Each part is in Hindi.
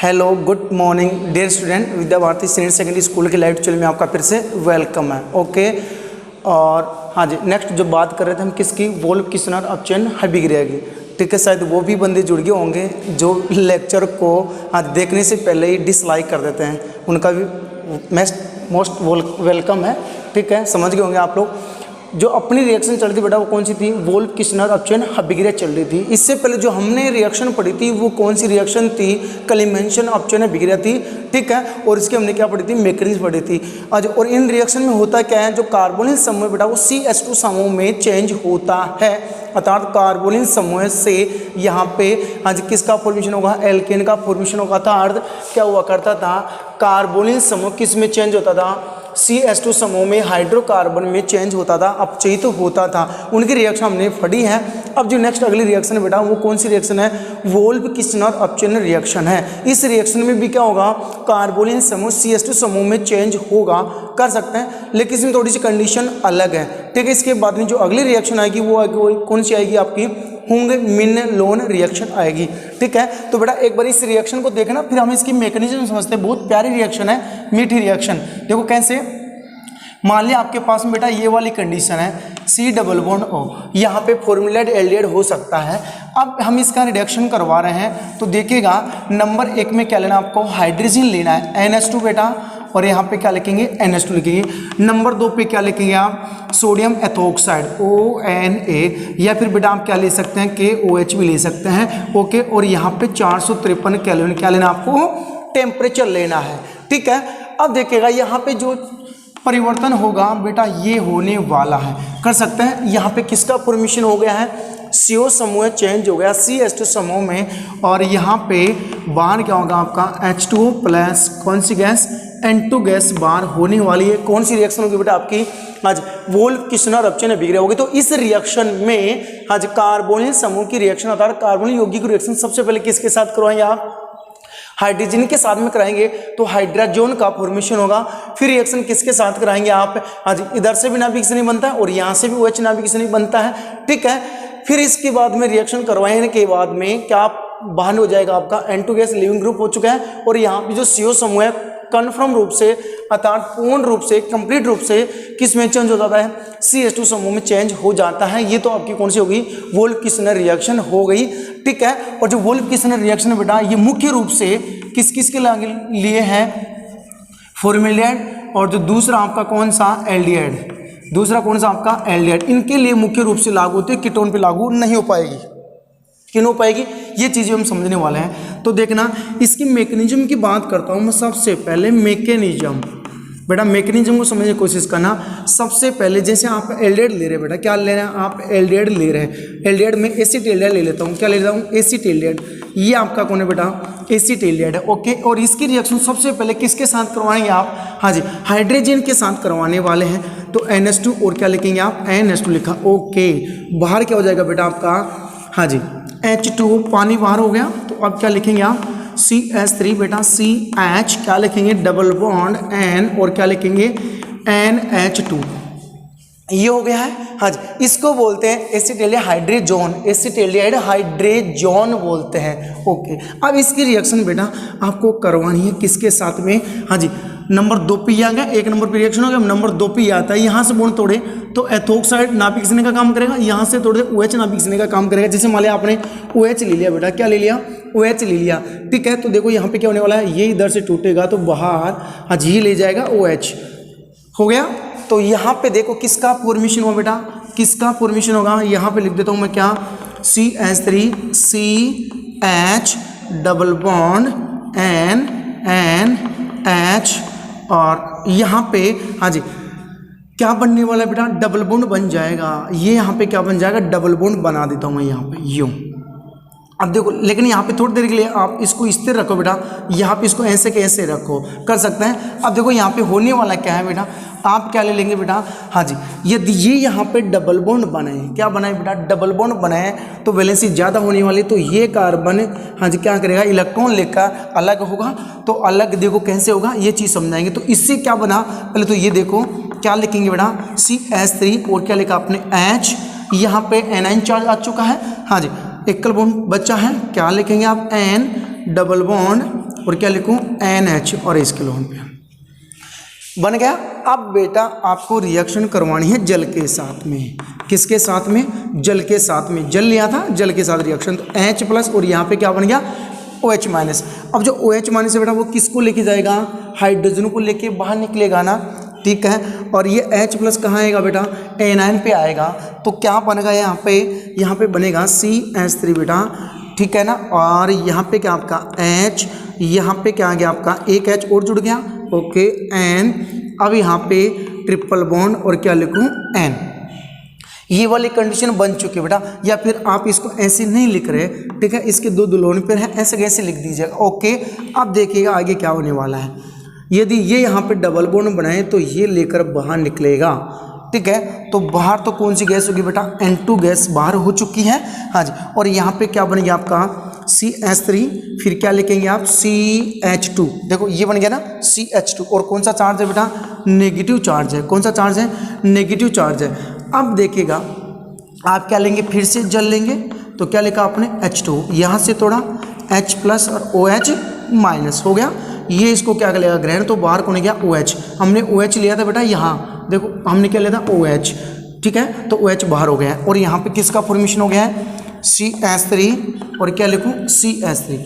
Hello good morning dear student, Vidya Bharati senior secondary school के लाइव चैनल में आपका फिर से वेलकम है। ओके, और हाँ जी, नेक्स्ट जो बात कर रहे थे हम किसकी, वोल्फ किसनर अपचन हैबिग्रिया की। ठीक है, शायद वो भी बंदे जुड़ गए होंगे जो लेक्चर को आज देखने से पहले ही डिसलाइक कर देते हैं, उनका भी मोस्ट वेलकम है। ठीक है, समझ गए होंगे आप लोग। जो अपनी रिएक्शन चल रही थी बेटा वो कौन सी थी, वोल्फ किसनर अपचन हैबिग्रिया चल रही थी। इससे पहले जो हमने रिएक्शन पढ़ी थी वो कौन सी रिएक्शन थी, क्लेमेंशन अपचन हैबिग्रिया थी। ठीक है, और इसकी हमने क्या पढ़ी थी, मैकेनिज्म पढ़ी थी आज। और इन रिएक्शन में होता क्या है, जो कार्बोनिल समूह बेटा वो CH2 समूह में चेंज होता है, अर्थात कार्बोनिल समूह से यहाँ पे आज किसका फॉर्मेशन होगा, एल्केन का फॉर्मेशन होगा था। अर्थ क्या हुआ करता था, कार्बोनिल समूह किस में चेंज होता था, CH2 समूह में हाइड्रोकार्बन में चेंज होता था, अपचयित होता था। उनकी रिएक्शन हमने पढ़ी है। अब जो नेक्स्ट अगली रिएक्शन है बेटा वो कौन सी रिएक्शन है, वोल्फ किसनर अपचन रिएक्शन है। इस रिएक्शन में भी क्या होगा, कार्बोनिल समूह CH2 समूह में चेंज होगा, कर सकते हैं, लेकिन इसमें थोड़ी सी कंडीशन अलग है। ठीक है, इसके बाद में जो अगली रिएक्शन आएगी वो कौन सी आएगी, आपकी हुंग मिन लोन रिएक्शन आएगी। ठीक है, तो बेटा एक बार इस रिएक्शन को देखना, फिर हम इसकी मैकेनिज्म समझते हैं। बहुत प्यारी रिएक्शन है, मीठी रिएक्शन। देखो कैसे, मान लिया आपके पास में बेटा ये वाली कंडीशन है C डबल बॉन्ड O, यहाँ पे फॉर्मुलेट एल्डिहाइड हो सकता है। अब हम इसका रिडक्शन करवा रहे हैं तो देखिएगा, नंबर 1 में क्या लेना, आपको हाइड्रोजन लेना है NH2 बेटा, और यहाँ पे क्या लिखेंगे, NH2 लिखेंगे। नंबर 2 पे क्या लिखेंगे आप, सोडियम एथोक्साइड ONA, या फिर बेटा आप क्या ले सकते हैं, KOH भी ले सकते हैं। ओके, और यहाँ पे 453 केल्विन क्या लेना, आपको टेम्परेचर लेना है। ठीक है, अब देखिएगा यहाँ पे जो परिवर्तन होगा बेटा ये होने वाला है, कर सकते हैं। यहाँ पे किसका फॉर्मेशन हो गया है, CO समूह चेंज हो गया CH2 समूह में, और यहाँ पे बाहर क्या होगा आपका H2O प्लस कौन सी गैस, N2 गैस बाहर होने वाली है। कौन सी रिएक्शन होगी बेटा आपकी, आज वोल्फ किसनर अपचन हैबिग्रिया होगी। तो इस रिएक्शन में आज कार्बोनिल समूह की रिएक्शन होता है, कार्बोनिल यौगिक रिएक्शन सबसे पहले किसके साथ करवाएंगे आप, हाइड्रोजन के साथ में कराएंगे तो हाइड्रोजन का फॉर्मेशन होगा। फिर रिएक्शन किसके साथ कराएंगे आप, आज इधर से भी नाभिक से नहीं बनता है और यहाँ से भी OH नाभिक से नहीं बनता है। ठीक है, फिर इसके बाद में रिएक्शन करवाने के बाद में क्या बाहर हो जाएगा, आपका N2 गैस लिविंग ग्रुप हो चुका है, और यहाँ पे जो CO समूह है कन्फर्म रूप से, अर्थात पूर्ण रूप से, कंप्लीट रूप से किस में चेंज हो जाता है, CH2 समूह में चेंज हो जाता है। ये तो आपकी कौन सी होगी, वोल्फ किसनर रिएक्शन हो गई। ठीक है, और जो वोल्फ किसनर रिएक्शन है बेटा ये मुख्य रूप से किस किस के लिए है, फॉर्मेल्डिहाइड, और जो दूसरा आपका कौन सा, एल्डिहाइड, दूसरा कौन सा आपका एल्डिहाइड, इनके लिए मुख्य रूप से लागू होती है, कीटोन पे लागू नहीं हो पाएगी। क्यों हो पाएगी, ये चीज़ें हम समझने वाले हैं। तो देखना, इसकी मैकेनिज्म की बात करता हूँ मैं। सबसे पहले मैकेनिज्म, बेटा मैकेनिज्म को समझने की कोशिश करना। सबसे पहले जैसे आप एल्डिहाइड ले रहे हैं बेटा, क्या ले रहे हैं आप, एल्डिहाइड ले रहे हैं। एल्डिहाइड में एसिड एल्डिहाइड ले लेता हूँ, क्या ले लेता हूँ, एसिड एल्डिहाइड। ये आपका कौन है बेटा, एसिड एल्डिहाइड है। ओके, और इसकी रिएक्शन सबसे पहले किसके साथ करवाएंगे आप, हाँ जी हाइड्रोजन के साथ करवाने वाले हैं। तो NH2 और क्या लिखेंगे आप, NH2 लिखा। ओके, बाहर क्या हो जाएगा बेटा आपका, हाँ जी H2O, पानी बाहर हो गया। तो अब क्या लिखेंगे आप, CH3 बेटा, CH क्या लिखेंगे, डबल बॉन्ड N, और क्या लिखेंगे NH2, ये हो गया है। हाँ जी, इसको बोलते हैं एसिटेल्डिहाइड हाइड्रोजन, एसिटेल्डिहाइड हाइड्रोजन बोलते हैं। ओके, अब इसकी रिएक्शन बेटा आपको करवानी है किसके साथ में, हाँ जी नंबर 2 पे आ गया, 1 नंबर पे रिएक्शन हो गया, नंबर 2 पे आता है। यहाँ से बॉन्ड तोड़े तो एथोक्साइड नाभिक खींचने का काम करेगा, यहाँ से तोड़े OH नाभिक खींचने का काम करेगा। जैसे मान लिया आपने OH ले लिया बेटा, क्या ले लिया, OH ले लिया। ठीक है, तो देखो यहाँ पे क्या होने वाला है, ये इधर से टूटेगा तो बाहर आज ये ले जाएगा OH, हो गया। तो यहाँ पे देखो किसका फॉर्मेशन हुआ बेटा, किसका फॉर्मेशन होगा, यहाँ पे लिख देता हूँ मैं क्या, CH3 CH double bond NH, और यहाँ पे हाँ जी क्या बनने वाला है बेटा, डबल बॉन्ड बन जाएगा। ये यहाँ पे क्या बन जाएगा, डबल बॉन्ड बना देता हूँ मैं यहाँ पे यूँ। अब देखो, लेकिन यहाँ पे थोड़ी देर के लिए आप इसको स्थिर रखो बेटा, यहाँ पे इसको ऐसे के ऐसे रखो, कर सकते हैं। अब देखो यहाँ पे होने वाला क्या है बेटा, आप क्या ले लेंगे बेटा, हाँ जी यदि ये यहाँ पे डबल बॉन्ड बनाए, क्या बनाए बेटा, डबल बॉन्ड बनाए, तो वैलेंसी ज़्यादा होने वाली, तो ये कार्बन हाँ जी क्या करेगा, इलेक्ट्रॉन लेकर अलग होगा। तो अलग देखो कैसे होगा, ये चीज़ समझाएंगे। तो इससे क्या बना, पहले तो ये देखो क्या लिखेंगे बेटा, CH3 और क्या लिखा आपने H, यहाँ पे एनाइन चार्ज आ चुका है, हाँ जी एकल बॉन्ड बचा है, क्या लिखेंगे आप, N डबल बॉन्ड और क्या लिखूँ NH और इसके लोन पे बन गया। अब बेटा आपको रिएक्शन करवानी है जल के साथ में। किसके साथ में? जल के साथ में। जल लिया था, जल के साथ रिएक्शन, तो H प्लस और यहाँ पे क्या बन गया OH माइनस। अब जो OH माइनस है बेटा वो किसको लेके जाएगा? हाइड्रोजन को लेके बाहर निकलेगा ना, ठीक है। और ये H प्लस कहाँ आएगा बेटा? एनायन पे आएगा। तो क्या बनेगा यहाँ पे बनेगा CH3 बेटा, ठीक है ना। और यहाँ पे क्या आपका H, यहाँ पे क्या आ गया आपका एक H और जुड़ गया, ओके N। अब यहाँ पे ट्रिपल बॉन्ड और क्या लिखूँ N। ये वाली कंडीशन बन चुकी है बेटा। या फिर आप इसको ऐसे नहीं लिख रहे, ठीक है, इसके दो दुलोन पर है, ऐसे कैसे लिख दीजिएगा, ओके। अब देखिएगा आगे क्या होने वाला है। यदि ये यहाँ पे डबल बॉन्ड बनाए तो ये लेकर बाहर निकलेगा, ठीक है। तो बाहर तो कौन सी गैस होगी बेटा? N2 गैस बाहर हो चुकी है, हाँ जी। और यहाँ पे क्या बन गया आपका CH3, फिर क्या लिखेंगे आप CH2। देखो ये बन गया ना CH2। और कौन सा चार्ज है बेटा? नेगेटिव चार्ज है। कौन सा चार्ज है? नेगेटिव चार्ज है। अब देखिएगा आप क्या लेंगे, फिर से जल लेंगे, तो क्या लिखा आपने H2, यहाँ से थोड़ा H प्लस और OH माइनस हो गया। ये इसको क्या करेगा ग्रहण, तो बाहर कौन गया OH। हमने OH लिया था बेटा, यहाँ देखो हमने क्या लिया था OH, ठीक है। तो OH बाहर हो गया है। और यहाँ पे किसका फॉर्मेशन हो गया है? CH3 और क्या लिखूँ CH3।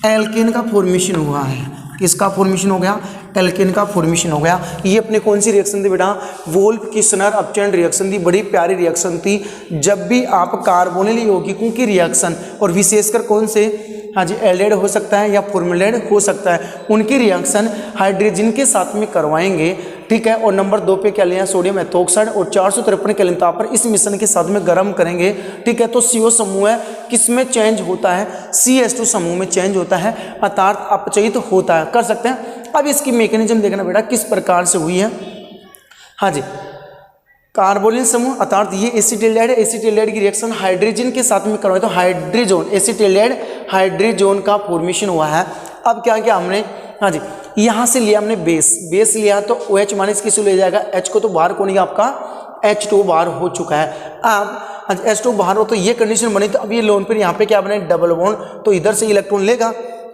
एल्केन का फॉर्मेशन हुआ है। किसका फॉर्मेशन हो गया? एल्केन का फॉर्मेशन हो गया। ये अपने कौन सी रिएक्शन थी बेटा? वोल्फ किस्नर अपचयन रिएक्शन थी। बड़ी प्यारी रिएक्शन थी। जब भी आप कार्बोनिल यौगिकों की रिएक्शन, और विशेषकर कौन से, हाँ जी, एल्डेड हो सकता है या फॉर्मुलेड हो सकता है, उनकी रिएक्शन हाइड्रोजन के साथ में करवाएंगे, ठीक है। और नंबर 2 पे क्या लिया? सोडियम एथोक्साइड और 453 केल्विन तापमान इस मिश्रण के साथ में गर्म करेंगे, ठीक है। तो CO समूह है किस में चेंज होता है? CH2 समूह में चेंज होता है, अर्थात अपचयित होता है, कर सकते हैं। अब इसकी मैकेनिज्म देखना बेटा किस प्रकार से हुई है। हाँ जी, कार्बोनिल समूह अर्थात ये एसिटिल्डेहाइड है। एसिटिल्डेहाइड की रिएक्शन हाइड्रोजन के साथ में करवाए तो हाइड्रोजन, एसिटिल्डेहाइड हाइड्रोजन का फॉर्मेशन हुआ है। अब क्या किया हमने? हाँ जी, यहाँ से लिया हमने बेस लिया तो OH माइनस किसको ले जाएगा? H को। तो बाहर कौन गया आपका? H2 बाहर हो चुका है। अब H2 बाहर हो तो ये कंडीशन बनी। तो अब ये लोन पर यहाँ पे क्या बने? Double bond. तो इधर से इलेक्ट्रॉन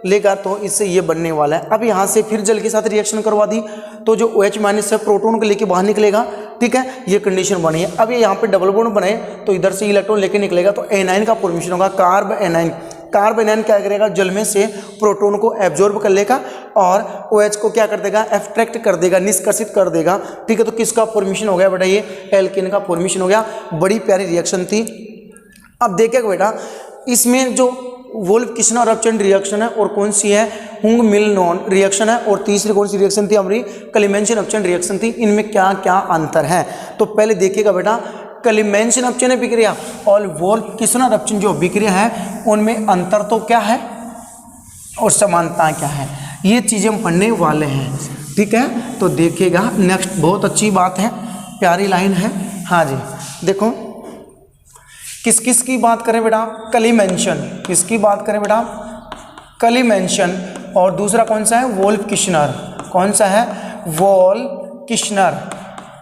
लेगा तो इससे ये बनने वाला है। अब यहाँ से फिर जल के साथ रिएक्शन करवा दी तो जो OH माइनस है प्रोटॉन को लेके बाहर निकलेगा, ठीक है। ये कंडीशन बनी है। अब ये यहाँ पे डबल बॉन्ड बनाए तो इधर से इलेक्ट्रॉन लेके निकलेगा तो एनाइन का फॉर्मेशन होगा, कार्ब एनाइन। कार्ब एनाइन क्या करेगा? जल में से प्रोटॉन को एब्जॉर्ब कर लेगा और OH को क्या कर देगा? एब्स्ट्रैक्ट कर देगा, निष्कासित कर देगा, ठीक है। तो किसका फॉर्मेशन हो गया बेटा? ये एल्केन का फॉर्मेशन हो गया। बड़ी प्यारी रिएक्शन थी। अब देखिएगा बेटा इसमें जो वोल्फ किस्नर अपचयन रिएक्शन है और कौन सी है? हुंग मिल नॉन रिएक्शन है। और तीसरी कौन सी रिएक्शन थी हमारी? क्लेमेंशन अपचयन रिएक्शन थी। इनमें क्या क्या अंतर है? तो पहले देखिएगा बेटा, क्लेमेंशन अपचयन अभिक्रिया और वोल्फ किस्नर अपचयन जो अभिक्रिया है उनमें अंतर तो क्या है और समानता क्या है, ये चीज़ें हम पढ़ने वाले हैं, ठीक है। तो देखिएगा नेक्स्ट, बहुत अच्छी बात है, प्यारी लाइन है। हाँ जी, देखो किस किस की बात करें बेटा? क्लेमेंशन। किसकी बात करें बेटा? क्लेमेंशन। और दूसरा कौन सा है? Wolf Kisner. कौन सा है? वोल्फ किस्नर,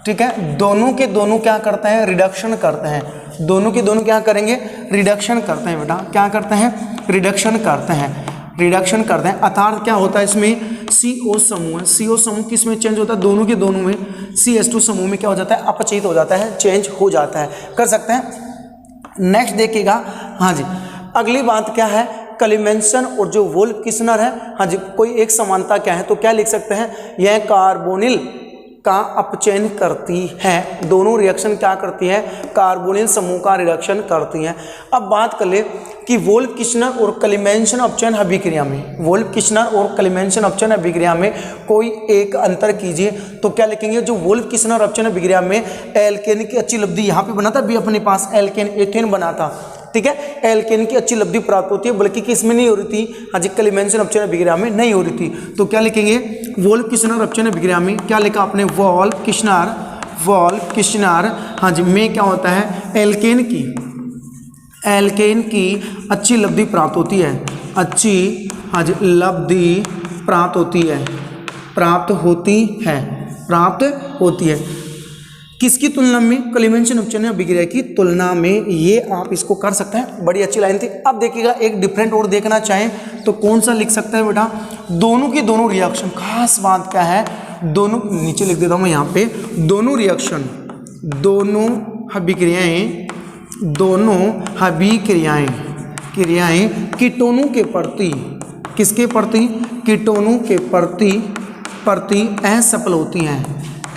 ठीक है। दोनों के दोनों क्या करते हैं? रिडक्शन करते हैं। दोनों के दोनों क्या करेंगे? रिडक्शन करते हैं बेटा। क्या करते हैं? रिडक्शन करते हैं। रिडक्शन करते हैं अर्थात क्या होता है इसमें? CO समूह। CO समूह किस में चेंज होता है? दोनों के दोनों में। CH2 समूह में क्या हो जाता है? अपचयित हो जाता है, चेंज हो जाता है, कर सकते हैं। नेक्स्ट देखिएगा, हाँ जी, अगली बात क्या है? क्लेमेंशन और जो वोल्फ किस्नर है, हाँ जी, कोई एक समानता क्या है? तो क्या लिख सकते हैं? यह कार्बोनिल का अपचयन करती है। दोनों रिएक्शन क्या करती है? कार्बोनिल समूह का रिडक्शन करती हैं। अब बात कर ले कि वोल्फ किस्नर और क्लेमेंशन अपचयन अभिक्रिया में, वोल्फ किस्नर और क्लेमेंशन अपचयन अभिक्रिया में कोई एक अंतर कीजिए। तो क्या लिखेंगे? जो वोल्फ किस्नर अपचयन अभिक्रिया में एल्केन की अच्छी लब्धि यहाँ पे बना था, भी अपने पास एल्केन एथेन बना था, ठीक है। एल्केन की अच्छी लब्धि प्राप्त होती है, बल्कि किसमें नहीं हो रही थी? हाँ जी, क्लेमेंशन अपचयन अभिक्रिया में नहीं हो रही थी। तो क्या लिखेंगे? वोल्फ किस्नर अपचयन अभिक्रिया में क्या लिखा आपने? वोल्फ किस्नर, हाँ जी, में क्या होता है? एल्केन की अच्छी लब्धि प्राप्त होती है। अच्छी, हाँ जी, लब्धि प्राप्त होती है। किसकी तुलना में, क्लेमेंशन उपचयन अभिक्रिया की तुलना में। ये आप इसको कर सकते हैं, बड़ी अच्छी लाइन थी। अब देखिएगा एक डिफरेंट और देखना चाहें तो कौन सा लिख सकते हैं बेटा, दोनों की दोनों रिएक्शन। खास बात क्या है, दोनों, नीचे लिख देता हूँ मैं यहाँ पे, दोनों रिएक्शन, दोनों अभिक्रियाएं, दोनों अभिक्रियाएं क्रियाएं कीटोनों के प्रति, किसके प्रति, कीटोनों के प्रति असफल होती हैं,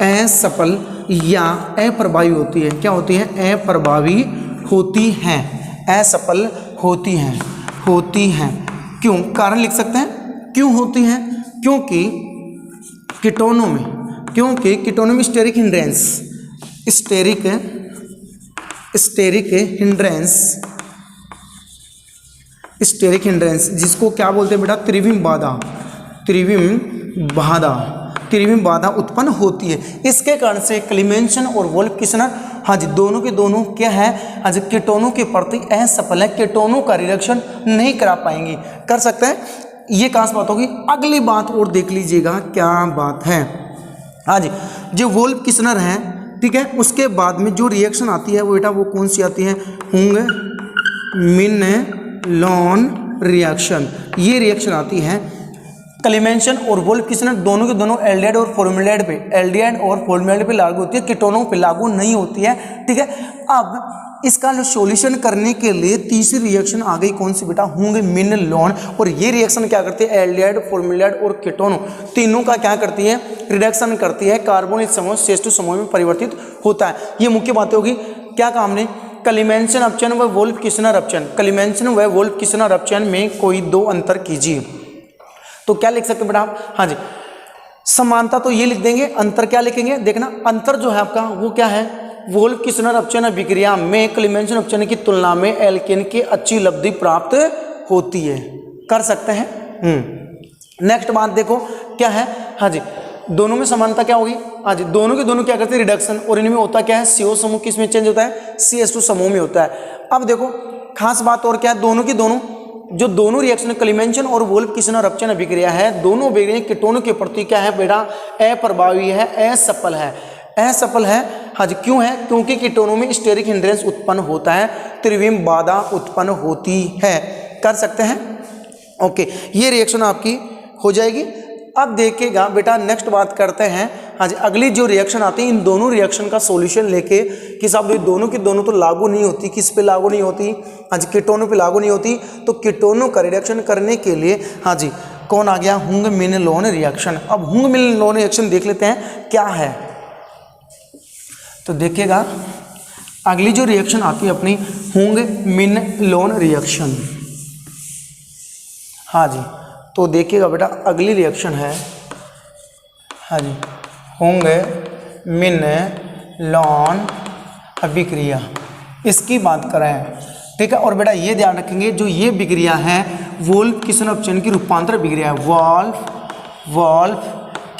असफल या अप्रभावी होती है। क्या होती है, अप्रभावी होती हैं, असफल होती हैं। क्यों, कारण लिख सकते हैं क्यों होती हैं, क्योंकि कीटोनों में स्टेरिक हिंड्रेंस, जिसको क्या बोलते हैं बेटा, त्रिविम बाधा उत्पन्न होती है। इसके कारण से क्लेमेंशन और वोल्फ किसनर, हाँ जी, दोनों के दोनों क्या है, हाँ जी, कीटोनों के प्रति असफल है, कीटोनों का रिडक्शन नहीं करा पाएंगी। कर सकते हैं, ये खास बात होगी। अगली बात और देख लीजिएगा क्या बात है, हाँ जी, जो वोल्फ किसनर है, ठीक है, उसके बाद में जो रिएक्शन आती है वो बेटा वो कौन सी आती है, हुंग-मिन-लोन रिएक्शन। ये रिएक्शन आती है क्लेमेंशन और वोल्फ किसनर दोनों के दोनों एल्डिहाइड और फॉर्मेल्डिहाइड पे लागू होती है, कीटोनों पे लागू नहीं होती है, ठीक है। अब इसका सॉल्यूशन करने के लिए तीसरी रिएक्शन आ गई, कौन सी बेटा, हुंग-मिन-लोन। और ये रिएक्शन क्या करती है, एल्डिहाइड, फॉर्मेल्डिहाइड और कीटोनों तीनों का क्या करती है, रिडक्शन करती है, कार्बोनिल समूह CH2 समूह में परिवर्तित होता है। ये मुख्य बातें होगी। क्या काम ने, क्लेमेंशन अपचयन व वोल्फ किसनर अपचयन, क्लेमेंशन व वोल्फ किसनर अपचयन में कोई दो अंतर कीजिए। तो क्या लिख सकते हैं बेटा आप, हाँ जी, समानता तो ये लिख देंगे, अंतर क्या लिखेंगे, देखना अंतर जो है आपका वो क्या है, वोल्फ किसनर अपचयन अभिक्रिया में क्लेमेंशन अपचयन की तुलना में एल्केन की अच्छी लब्धि प्राप्त होती है। कर सकते हैं। नेक्स्ट बात देखो क्या है, हाँ जी, दोनों में समानता क्या होगी, हाँ जी, दोनों के दोनों क्या करते हैं, रिडक्शन। और इनमें होता क्या है, CO समूह किसमें चेंज होता है, CH2 समूह में होता है। अब देखो खास बात और क्या है, दोनों की दोनों जो दोनों रिएक्शन क्लेमेंशन और वोल्फ किसनर अपचयन अभिक्रिया है, दोनों अभिक्रियाएं कीटोनों के प्रति क्या है बेटा, अप्रभावी है, असफल है, हाँ जी। क्यों है, क्योंकि कीटोनों में स्टेरिक हिंड्रेंस उत्पन्न होता है, त्रिविम बाधा उत्पन्न होती है। कर सकते हैं, ओके, ये रिएक्शन आपकी हो जाएगी। अब देखिएगा बेटा, नेक्स्ट बात करते हैं, हाँ जी, अगली जो रिएक्शन आती है, इन दोनों रिएक्शन का सॉल्यूशन लेके कि साहब दोनों की दोनों तो लागू नहीं होती, किस पे लागू नहीं होती, हाँ जी, कीटोनों पे लागू नहीं होती। तो कीटोनों का रिडक्शन करने के लिए, हाँ जी, कौन आ गया, हुंग-मिन-लोन रिएक्शन। अब हुंग-मिन-लोन रिएक्शन देख लेते हैं क्या है। तो देखिएगा अगली जो रिएक्शन आती है अपनी, हुंग-मिन-लोन रिएक्शन, हाँ जी। तो देखिएगा बेटा अगली रिएक्शन है, हाँ जी, हुंग-मिन-लोन अभिक्रिया, इसकी बात करें, ठीक है। और बेटा ये ध्यान रखेंगे, जो ये अभिक्रिया है वोल्फ किसनर अपचयन की रूपांतर अभिक्रिया है, वोल्फ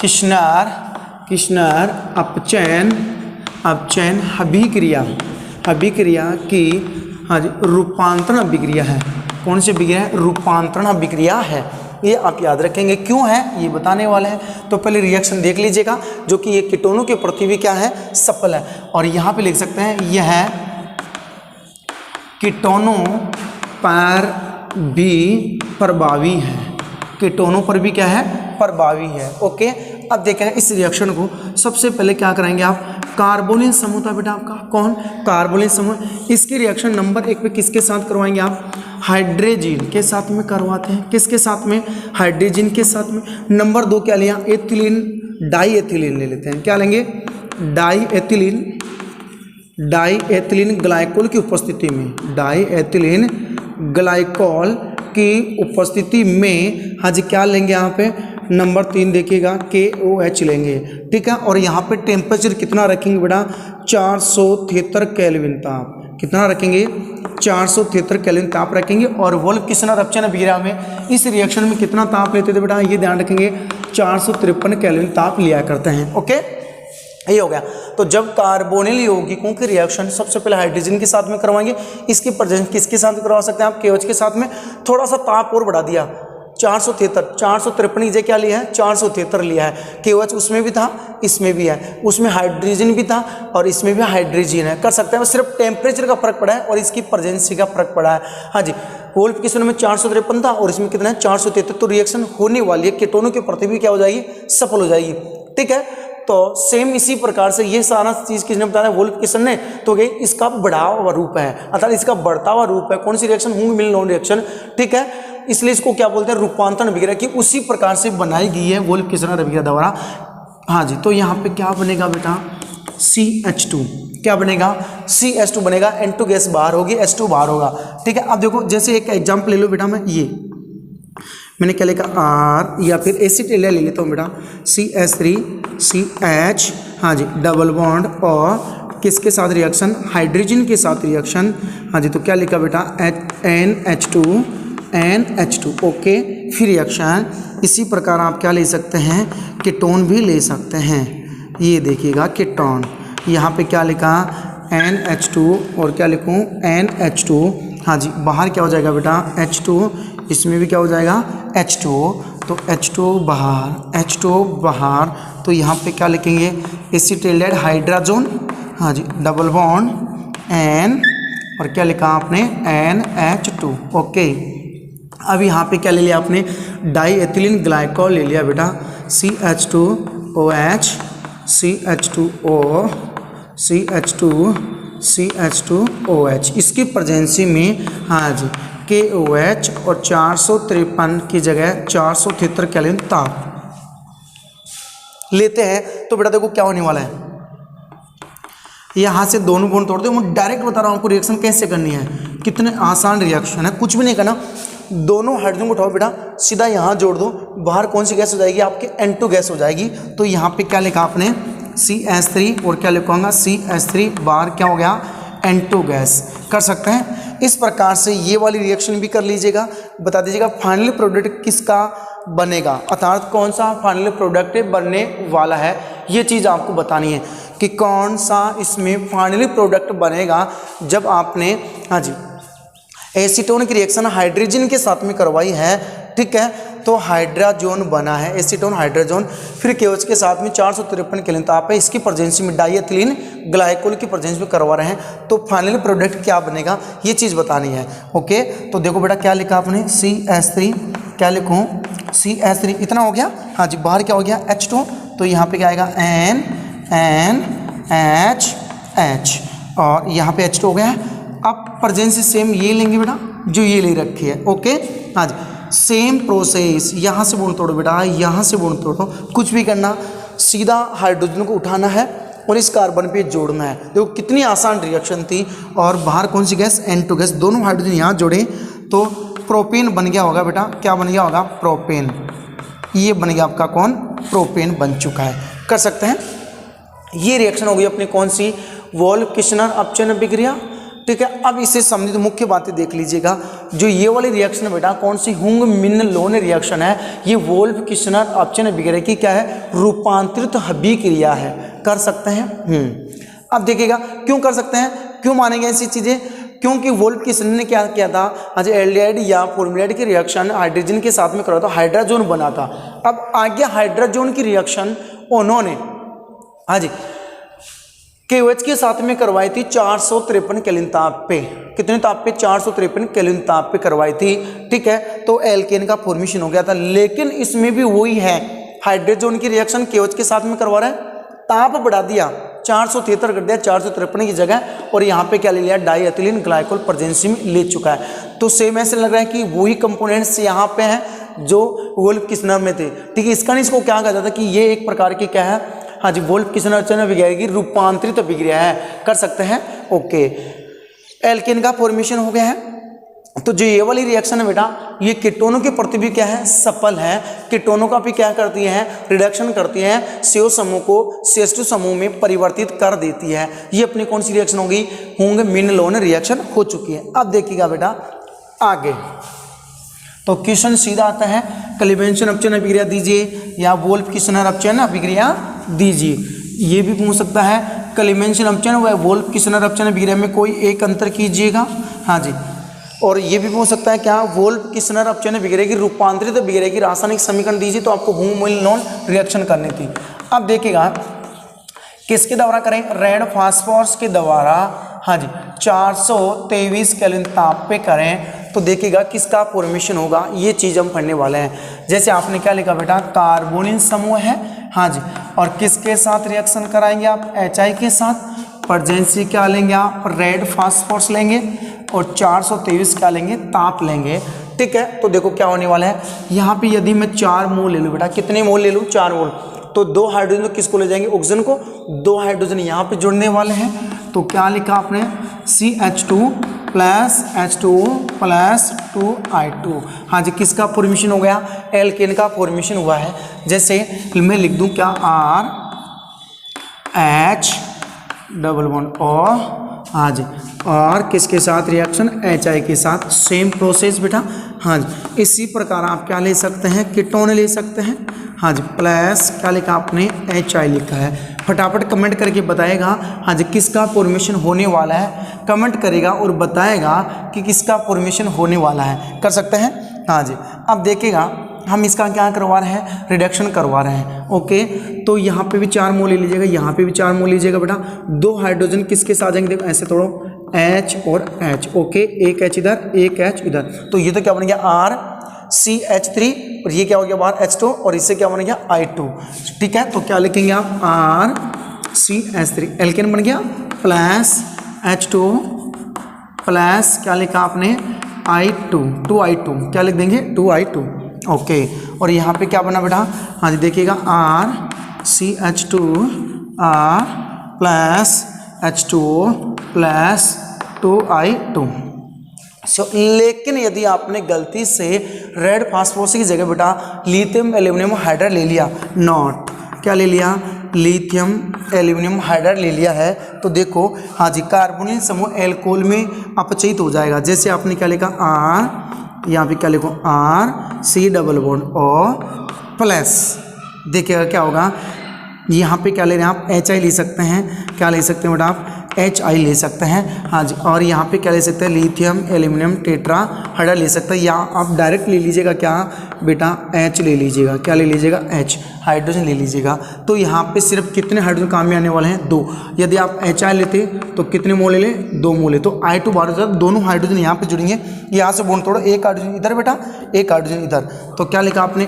किसनर अपचयन अभिक्रिया की, हाँ जी, रूपांतरण अभिक्रिया है। कौन सी अभिक्रिया है, रूपांतरण अभिक्रिया है। ये आप याद रखेंगे, क्यों है ये बताने वाले हैं। तो पहले रिएक्शन देख लीजिएगा, जो कि ये कीटोनों के प्रति भी क्या है, सफल है। और यहाँ पे लिख सकते हैं यह कीटोनों पर भी प्रभावी है, कीटोनों पर भी क्या है, प्रभावी है। ओके, अब देखें इस रिएक्शन को, सबसे पहले क्या कराएंगे आप, कार्बोनिल समूह था बेटा आपका, कौन, कार्बोनिल समूह। इसकी रिएक्शन नंबर 1 पे किसके साथ करवाएंगे आप, हाइड्रोजन के साथ में करवाते हैं। किसके साथ में, हाइड्रोजन के साथ में। नंबर 2 क्या लिया, एथिलीन, डाईएथिलीन ले लेते हैं। क्या लेंगे, डाईएथिलीन ग्लाइकोल की उपस्थिति में, डाईएथिलीन ग्लाइकोल की उपस्थिति में, हाँ जी, क्या लेंगे यहाँ पे, नंबर 3 देखिएगा, KOH लेंगे, ठीक है। और यहाँ पे टेम्परेचर कितना रखेंगे बेटा, 473 केल्विन ताप, कितना रखेंगे, 473 केल्विन ताप रखेंगे। और वोल्फ किसनर अपचयन अभिक्रिया में इस रिएक्शन में कितना ताप लेते थे बेटा, ये ध्यान रखेंगे, 453 केल्विन ताप लिया करते हैं। ओके, ये हो गया। तो जब कार्बोनिल यौगिकों की रिएक्शन सबसे पहले हाइड्रोजन के साथ में करवाएंगे, इसकी प्रेजेंस किसके साथ करवा सकते हैं आप, KOH के साथ में। थोड़ा सा ताप और बढ़ा दिया, 473, 453 की जगह क्या लिया है, 473 लिया है। KOH उसमें भी था, इसमें भी है, उसमें हाइड्रोजन भी था और इसमें भी हाइड्रोजन है। कर सकते हैं, सिर्फ टेम्परेचर का फर्क पड़ा है और इसकी प्रेजेंसी का फर्क पड़ा है। हाँ जी, वोल्फ किस्म में 453 था और इसमें कितना है, 473। तो रिएक्शन होने वाली है, कीटोनों की प्रति भी क्या हो जाएगी, सफल हो जाएगी। ठीक है, तो सेम इसी प्रकार से ये सारा चीज किसने बताया, वोल्फ किस्म ने। तो ये इसका बढ़ा हुआ रूप है, अर्थात इसका बढ़ता हुआ रूप है। कौन सी रिएक्शन, हुंग मिल नॉन रिएक्शन। ठीक है, इसलिए इसको क्या बोलते हैं, रूपांतरण अभिक्रिया की उसी प्रकार से बनाई गई है वोल्फ किस्म अभिक्रिया द्वारा। हाँ जी, तो यहाँ पे क्या बनेगा बेटा, CH2। क्या बनेगा, CH2 बनेगा, N2 गैस बाहर होगी, H2 बाहर होगा। ठीक है, अब देखो जैसे एक एग्जाम्पल ले लो बेटा, मैं ये मैंने क्या लिखा, R या फिर एसिटिल ले लेता हूँ बेटा, CH3CH। हाँ जी, डबल बॉन्ड और किसके साथ रिएक्शन, हाइड्रोजन के साथ रिएक्शन। हाँ जी, तो क्या लिखा बेटा, NH2 ओके। फिर रिएक्शन इसी प्रकार आप क्या ले सकते हैं, कीटोन भी ले सकते हैं। ये देखिएगा कीटोन, यहाँ पे क्या लिखा, NH2 और क्या लिखूँ, NH2। हाँ जी, बाहर क्या हो जाएगा बेटा, H2, इसमें भी क्या हो जाएगा, H2। तो H2 बाहर, तो यहाँ पे क्या लिखेंगे, एसिटिल्डेहाइड हाइड्रोजन। हाँ जी, डबल बॉन्ड N और क्या लिखा आपने, NH2 ओके। अब यहाँ पे क्या ले लिया आपने, डाई एथिलीन ग्लाइकॉल ले लिया बेटा, CH2OH, CH2OH। इसकी प्रेजेंसी में हाँ जी KOH और 453 की जगह 473 केल्विन ताप लेते हैं। तो बेटा देखो क्या होने वाला है, यहाँ से दोनों बॉन्ड तोड़ दो। मैं डायरेक्ट बता रहा हूँ आपको रिएक्शन कैसे करनी है, कितने आसान रिएक्शन है, कुछ भी नहीं करना। दोनों हाइड्रोजन को उठाओ बेटा, सीधा यहाँ जोड़ दो, बाहर कौन सी गैस हो जाएगी आपके, N2 गैस हो जाएगी। तो यहाँ पे क्या लिखा आपने, CH3 और क्या लिखूंगा, CH3 बाहर क्या हो गया, N2 गैस। कर सकते हैं इस प्रकार से, ये वाली रिएक्शन भी कर लीजिएगा। बता दीजिएगा फाइनल प्रोडक्ट किसका बनेगा, अर्थात कौन सा फाइनल प्रोडक्ट बनने वाला है, ये चीज़ आपको बतानी है कि कौन सा इसमें फाइनली प्रोडक्ट बनेगा। जब आपने हाँ जी एसीटोन की रिएक्शन हाइड्रोजन के साथ में करवाई है, ठीक है, तो हाइड्रोजन बना है, एसीटोन हाइड्रोजन। फिर KOH के साथ में 453 केल्विन ताप है, इसकी प्रेजेंसी में डाई एथिलीन ग्लाइकोल की प्रेजेंसी में करवा रहे हैं, तो फाइनल प्रोडक्ट क्या बनेगा, ये चीज़ बतानी है। ओके, तो देखो बेटा क्या लिखा आपने, CH3, क्या लिखूँ, CH3 इतना हो गया। हाँ जी, बाहर क्या हो गया, H2, तो यहाँ पे क्या आएगा, NH और यहाँ पे H2 हो गया। अब प्रेजेंसी सेम ये लेंगे बेटा जो ये ले रखी है। ओके, हाँ जी, सेम प्रोसेस, यहाँ से बॉन्ड तोड़ो बेटा, यहाँ से बॉन्ड तोड़ो, कुछ भी करना, सीधा हाइड्रोजन को उठाना है और इस कार्बन पे जोड़ना है। देखो कितनी आसान रिएक्शन थी। और बाहर कौन सी गैस, N2 गैस, दोनों हाइड्रोजन यहाँ जोड़े तो प्रोपेन बन गया होगा बेटा। क्या बन गया होगा, प्रोपेन। ये बन गया आपका कौन, प्रोपेन बन चुका है। कर सकते हैं, ये रिएक्शन हो गई अपनी कौन सी, वोल्फ-किर्शनर अपचयन अभिक्रिया। ठीक है, अब इससे संबंधित मुख्य बातें देख लीजिएगा। जो ये वाली रिएक्शन है बेटा, कौन सी, हुंग मिन लोन रिएक्शन है, ये वोल्फ-किर्शनर अपचयन अभिक्रिया की क्या है, रूपांतरित अभिक्रिया है। कर सकते हैं। अब देखिएगा क्यों कर सकते हैं, क्यों मानेंगे ऐसी चीजें, क्योंकि वोल्फ-किर्शनर ने क्या किया था, आज एल्डिहाइड या फॉर्मल्डिहाइड की रिएक्शन हाइड्रोजन के साथ में करा था, हाइड्रोजन बना था। अब आगे हाइड्रोजन की रिएक्शन उन्होंने हाँ जी KOH के साथ में करवाई थी 453 केल्विन ताप पे। कितने ताप पे, 453 केल्विन ताप पे करवाई थी। ठीक है, तो एल्केन का फॉर्मेशन हो गया था। लेकिन इसमें भी वही है, हाइड्रोजन की रिएक्शन KOH के साथ में करवा रहा है, ताप बढ़ा दिया, 473 कर दिया 453 की जगह, और यहाँ पे क्या ले लिया, डाई एथिलीन ग्लाइकोल प्रेजेंसी में ले चुका है। तो सेम ऐसे लग रहा है कि वही कंपोनेंट्स यहाँ पे हैं जो वोल्फ-किर्शनर में थे। ठीक है, इसका नहीं, इसको क्या कहा जाता है कि ये एक प्रकार की क्या है, हाँ जी, वोल्फ-किर्शनर अपचयन अभिक्रिया की रूपांतरित अभिक्रिया है। कर सकते हैं। ओके, एल्केन का फॉर्मेशन हो गया है। तो जो ये वाली रिएक्शन है बेटा, ये कीटोनों के प्रति भी क्या है, सफल है। कीटोनों का भी क्या करती है, रिडक्शन करती है, CO समूह को CH2 समूह में परिवर्तित कर देती है। ये अपनी कौन सी रिएक्शन होगी, हुंग मिन लोन रिएक्शन हो चुकी है। अब देखिएगा बेटा आगे, तो क्वेश्चन सीधा आता है, क्लीवेंशन अपचयन अभिक्रिया दीजिए या वोल्फ-किर्शनर अपचयन अभिक्रिया दीजिए। ये भी पूछ सकता है, क्लीवेंशन अपचयन व वोल्फ-किर्शनर अपचयन अभिक्रिया में कोई एक अंतर कीजिएगा। हाँ जी, और ये भी पूछ सकता है क्या, वोल्फ किसनर अपचयन अभिक्रिया की रूपांतरित अभिक्रिया की रासायनिक समीकरण दीजिए, तो आपको बहुमूल्य नॉन रिएक्शन करनी थी। अब देखिएगा किसके द्वारा करें, रेड फास्फोरस के द्वारा, हाँ जी 423 केल्विन ताप पे करें तो देखिएगा किसका फॉर्मेशन होगा, ये चीज़ हम पढ़ने वाले हैं। जैसे आपने क्या लिखा बेटा, कार्बोनिल समूह है, हाँ जी, और किसके साथ रिएक्शन कराएंगे आप, HI के साथ। प्रेजेंसी क्या लेंगे आप, रेड फास्फोरस लेंगे, और 423 क्या लेंगे, ताप लेंगे। ठीक है, तो देखो क्या होने वाला है, यहाँ पे यदि मैं 4 मोल ले लूँ बेटा, कितने मोल ले लूँ, 4 मोल, तो 2 हाइड्रोजन तो किसको ले जाएंगे, ऑक्सीजन को, 2 हाइड्रोजन यहाँ पे जुड़ने वाले हैं। तो क्या लिखा आपने, CH2 plus H2O plus 2I2, हाँ जी, किसका फॉर्मेशन हो गया, एल्केन का फॉर्मेशन हुआ है। जैसे मैं लिख दूं क्या, RH डबल बॉन्ड O, हाँ जी, और किसके साथ रिएक्शन, HI के साथ, सेम प्रोसेस बेटा, हाँ जी। इसी प्रकार आप क्या ले सकते हैं, कीटोन ले सकते हैं, हाँ जी, प्लस क्या लिखा आपने, HI लिखा है। फटाफट कमेंट करके बताएगा, हाँ जी, किसका फॉर्मेशन होने वाला है, कमेंट करेगा और बताएगा कि किसका फॉर्मेशन होने वाला है, कर सकते हैं, हाँ जी। अब देखिएगा हम इसका क्या करवा रहे हैं, रिडक्शन करवा रहे हैं। ओके, तो यहाँ पे भी 4 मोल ले लीजिएगा, यहाँ पे भी 4 मोल लीजिएगा बेटा। 2 हाइड्रोजन किसके साथ जाएंगे, देखो ऐसे तोड़ो, H और H, ओके, एक H इधर, एक H इधर, तो ये तो क्या बन गया, RCH3, और ये क्या हो गया बाहर H2, और इससे क्या बन गया, I2। ठीक है, तो क्या लिखेंगे आप, RCH3, एल्केन बन गया, प्लस H2 प्लस क्या लिखा आपने, I2, 2I2, क्या लिख देंगे, 2I2, ओके। और यहाँ पे क्या बना बेटा, हाँ जी, देखिएगा RCH2 R plus H2O plus 2I2। लेकिन यदि आपने गलती से रेड फास्फोरस की जगह बेटा लिथियम एल्यूमिनियम हाइड्राइड ले लिया, नॉट क्या ले लिया, लिथियम एल्यूमिनियम हाइड्राइड ले लिया है, तो देखो हाँ जी, कार्बोनिल समूह एल्कोहल में अपचयित हो जाएगा। जैसे आपने क्या लिखा, यहाँ पे क्या लिखो, RC double bond O plus, देखिएगा क्या होगा, यहाँ पे क्या ले रहे हैं आप, HI ले सकते हैं, क्या ले सकते हैं बेटा आप, HI ले सकते हैं, हाँ जी, और यहाँ पे क्या ले सकते हैं, लिथियम एल्यूमिनियम टेट्रा हाइड्राइड ले सकते हैं, या आप डायरेक्ट ले लीजिएगा क्या बेटा, H ले लीजिएगा, क्या ले लीजिएगा, H हाइड्रोजन ले लीजिएगा। तो यहाँ पे सिर्फ कितने हाइड्रोजन काम में आने वाले हैं, 2। यदि आप HI लेते तो कितने मोल ले, 2 मोल ले, तो I2 बाहर, दोनों हाइड्रोजन यहाँ पे जुड़ेंगे, यहाँ से बॉन्ड तोड़ो, एक हाइड्रोजन इधर बेटा, एक हाइड्रोजन इधर, तो क्या लिखा आपने,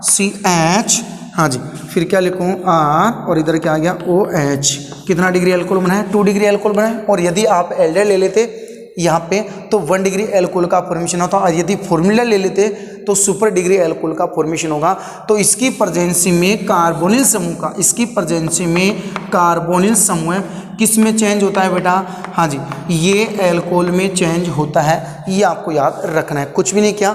RCH, हाँ जी, फिर क्या लिखूँ, R, और इधर क्या आ गया, OH। कितना डिग्री एल्कोहल बना है, 2 डिग्री एल्कोहल बना है। और यदि आप एल्डेहाइड ले लेते यहाँ पे तो 1 डिग्री एल्कोहल का फॉर्मेशन होता, और यदि फॉर्मूला ले लेते तो सुपर डिग्री एल्कोहल का फॉर्मेशन होगा। तो इसकी प्रेजेंसी में कार्बोनिल समूह का, इसकी प्रेजेंसी में कार्बोनिल समूह किस में चेंज होता है बेटा, हाँ जी, ये एल्कोहल में चेंज होता है। ये आपको याद रखना है, कुछ भी नहीं किया,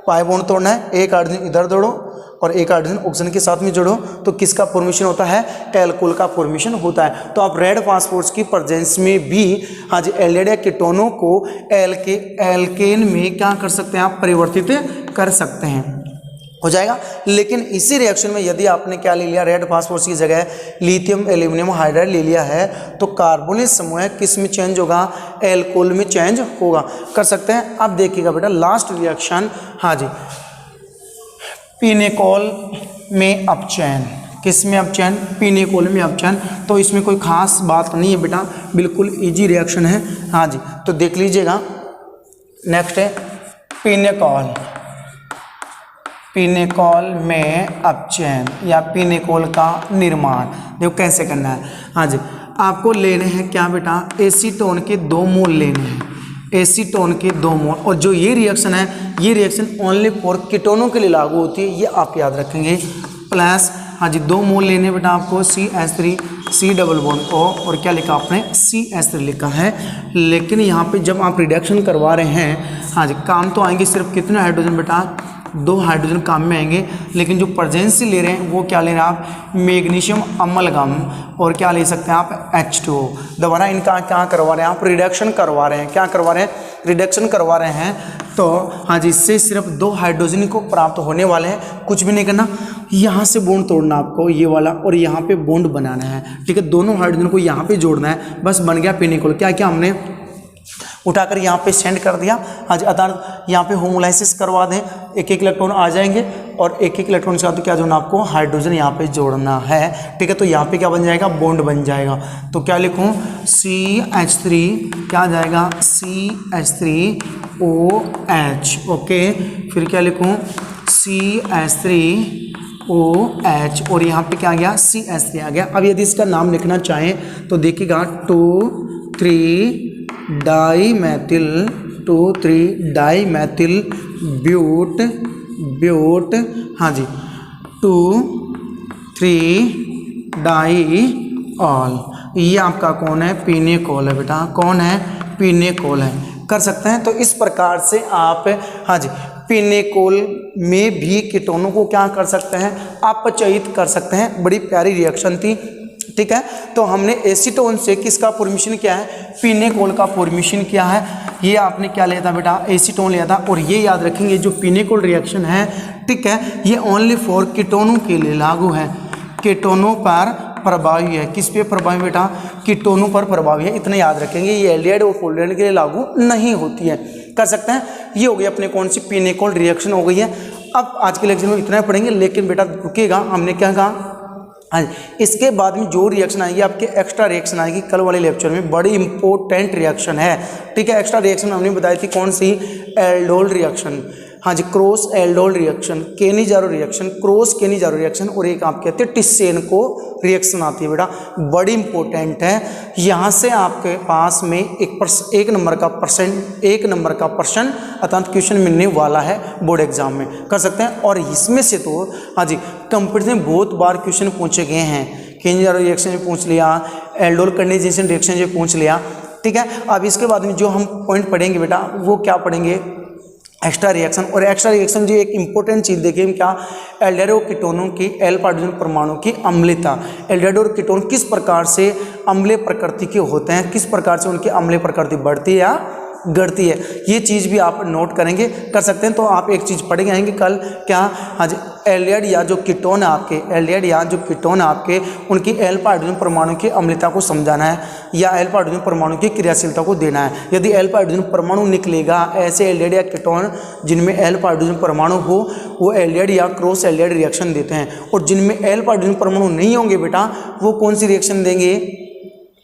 पाई बॉन्ड तोड़ना है, एक हाइड्रोजन इधर जोड़ो और एक हाइड्रोजन ऑक्सीजन के साथ में जोड़ो, तो किसका फॉर्मेशन होता है, एल्कोहल का फॉर्मेशन होता है। तो आप रेड फास्फोरस की प्रेजेंस में भी हाँ जी एल्डिहाइड या कीटोनों को एल्केन में क्या कर सकते हैं, आप परिवर्तित कर सकते हैं, हो जाएगा। लेकिन इसी रिएक्शन में यदि आपने क्या ले लिया, रेड फास्फोरस की जगह लिथियम एल्यूमिनियम हाइड्राइड ले लिया है, तो कार्बोनिल समूह किस में चेंज होगा, एल्कोहल में चेंज होगा, कर सकते हैं। अब देखिएगा बेटा लास्ट रिएक्शन, हाँ जी, पिनेकोल में अपचयन, किस में अपचयन, पिनेकोल में अपचयन। तो इसमें कोई खास बात नहीं है बेटा, बिल्कुल इजी रिएक्शन है, हाँ जी। तो देख लीजिएगा, नेक्स्ट है पिनेकोल, पिनेकोल में अपचयन या पिनेकोल का निर्माण। देखो कैसे करना है, हाँ जी, आपको लेने हैं क्या बेटा, एसीटोन के 2 मोल लेने हैं, एसीटोन के 2 मोल। और जो ये रिएक्शन है, ये रिएक्शन ओनली फॉर कीटोनों के लिए लागू होती है, ये आप याद रखेंगे। प्लस हाँ जी 2 मोल लेने बेटा आपको CH3 C double bond O, और क्या लिखा आपने, CH3 लिखा है। लेकिन यहाँ पे जब आप रिडक्शन करवा रहे हैं, हाँ जी, काम तो आएंगे सिर्फ कितने हाइड्रोजन बेटा, 2 हाइड्रोजन काम में आएंगे। लेकिन जो प्रेजेंसी ले रहे हैं वो क्या ले रहे हैं आप, मैग्नीशियम अमलगम, और क्या ले सकते हैं आप, H2O। दोबारा इनका क्या करवा रहे हैं आप, रिडक्शन करवा रहे हैं, क्या करवा रहे हैं, रिडक्शन करवा रहे हैं। तो हाँ जी, इससे सिर्फ 2 हाइड्रोजन को प्राप्त होने वाले हैं, कुछ भी नहीं करना, यहाँ से बॉन्ड तोड़ना आपको ये वाला, और यहाँ पे बॉन्ड बनाना है, ठीक है। दोनों हाइड्रोजन को यहाँ पे जोड़ना है, बस बन गया पिनेकोल। क्या क्या हमने उठाकर यहाँ पे सेंड कर दिया। हाँ जी, अर्थात यहाँ पे होमोलाइसिस करवा दें, एक एक इलेक्ट्रॉन आ जाएंगे और एक एक इलेक्ट्रॉन के साथ क्या जोड़ना, आपको हाइड्रोजन यहाँ पे जोड़ना है। ठीक है, तो यहाँ पे क्या बन जाएगा, बॉन्ड बन जाएगा। तो क्या लिखूँ, CH3 क्या आ जाएगा, CH3OH। ओके, फिर क्या लिखूँ, CH3OH और यहाँ पे क्या आ गया, CH3 आ गया। अब यदि इसका नाम लिखना चाहें तो देखिएगा 2,3-डाईमेथिल ब्यूट, हाँ जी, 2,3-डाईऑल। ये आपका कौन है, पिनेकोल है बेटा। कौन है, पिनेकोल है। कर सकते हैं। तो इस प्रकार से आप, हाँ जी, पिनेकोल में भी कीटोनों को क्या कर सकते हैं, अपचयित कर सकते हैं। बड़ी प्यारी रिएक्शन थी। ठीक है, तो हमने एसीटोन से किसका फॉर्मेशन किया है, पिनेकोल का फॉर्मेशन किया है। ये आपने क्या लिया था बेटा, एसीटोन लिया था। और ये याद रखेंगे, जो पिनेकोल रिएक्शन है, ठीक है, ये ओनली फॉर कीटोनों के लिए लागू है, कीटोनों पर प्रभावी है। किस पे प्रभावी बेटा, कीटोनों पर प्रभावी है। इतना याद रखेंगे, ये एल्डिहाइड और फॉल्डिहाइड के लिए लागू नहीं होती है। कर सकते हैं। ये हो गई अपने कौन सी, पिनेकोल रिएक्शन हो गई है। अब आज के लेक्चर में इतना ही पढ़ेंगे, लेकिन बेटा रुकिएगा, हमने क्या कहा, हाँ, इसके बाद में जो रिएक्शन आएगी आपके एक्स्ट्रा रिएक्शन आएगी कल वाले लेक्चर में, बड़ी इंपॉर्टेंट रिएक्शन है। ठीक है, एक्स्ट्रा रिएक्शन हमने बताई थी कौन सी, एल्डोल रिएक्शन, हाँ जी, cross aldol reaction, Cannizzaro reaction, cross Cannizzaro reaction, और एक आप कहते हैं टिस्सेनको रिएक्शन आती है बेटा, बड़ी इंपॉर्टेंट है। यहाँ से आपके पास में एक नंबर का प्रश्न अर्थात क्वेश्चन मिलने वाला है बोर्ड एग्जाम में। कर सकते हैं। और इसमें से तो हाँ जी, कंपटीशन में बहुत बार क्वेश्चन पूछे गए हैं। केनीजारो रिएक्शन में पूछ लिया, एल्डोल कंडेंसेशन रिएक्शन में पूछ लिया। ठीक है, अब इसके बाद में जो हम पॉइंट पढ़ेंगे बेटा, वो क्या पढ़ेंगे, एक्स्ट्रा रिएक्शन। और एक्स्ट्रा रिएक्शन जो एक इंपॉर्टेंट चीज़ देखिए क्या, एल्डिहाइड और कीटोनों की एल्फा हाइड्रोजन परमाणु की अम्लता। एल्डिहाइड और कीटोन किस प्रकार से अम्लीय प्रकृति के होते हैं, किस प्रकार से उनकी अम्लीय प्रकृति बढ़ती है या घटती है, ये चीज़ भी आप नोट करेंगे। कर सकते हैं। तो आप एक चीज़ पढ़ आएंगे कल क्या, हाँ जी, एल्डिहाइड या जो कीटोन है आपके, एल्डिहाइड या जो कीटोन है आपके, उनकी एल्फा हाइड्रोजन परमाणु की अम्लता को समझाना है या एल्फा हाइड्रोजन परमाणु की क्रियाशीलता को देना है। यदि एल्फा हाइड्रोजन परमाणु निकलेगा, ऐसे एल्डिहाइड या कीटोन जिनमें एल्फा हाइड्रोजन परमाणु हो, वो एल्डिहाइड या क्रॉस एल्डिहाइड रिएक्शन देते हैं। और जिनमें एल्फा हाइड्रोजन परमाणु नहीं होंगे बेटा, वो कौन सी रिएक्शन देंगे,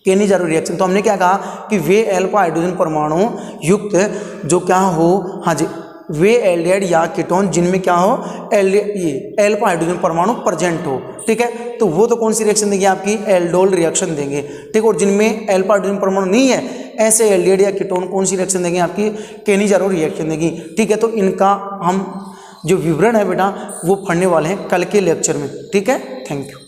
केनीजारो रिएक्शन। तो हमने क्या कहा कि वे एल्फा हाइड्रोजन परमाणु युक्त जो क्या हो, हाँ जी, वे एल्डिहाइड या कीटोन जिनमें क्या हो, ये एल्फा हाइड्रोजन परमाणु प्रेजेंट हो। ठीक है, तो वो तो कौन सी रिएक्शन देंगे, आपकी एल्डोल रिएक्शन देंगे। ठीक, और जिनमें एल्फा हाइड्रोजन परमाणु नहीं है, ऐसे एल्डिहाइड या कीटोन कौन सी रिएक्शन देंगे, आपकी केनीजारो रिएक्शन देंगी। ठीक है, तो इनका हम जो विवरण है बेटा वो पढ़ने वाले हैं कल के लेक्चर में। ठीक है, थैंक यू।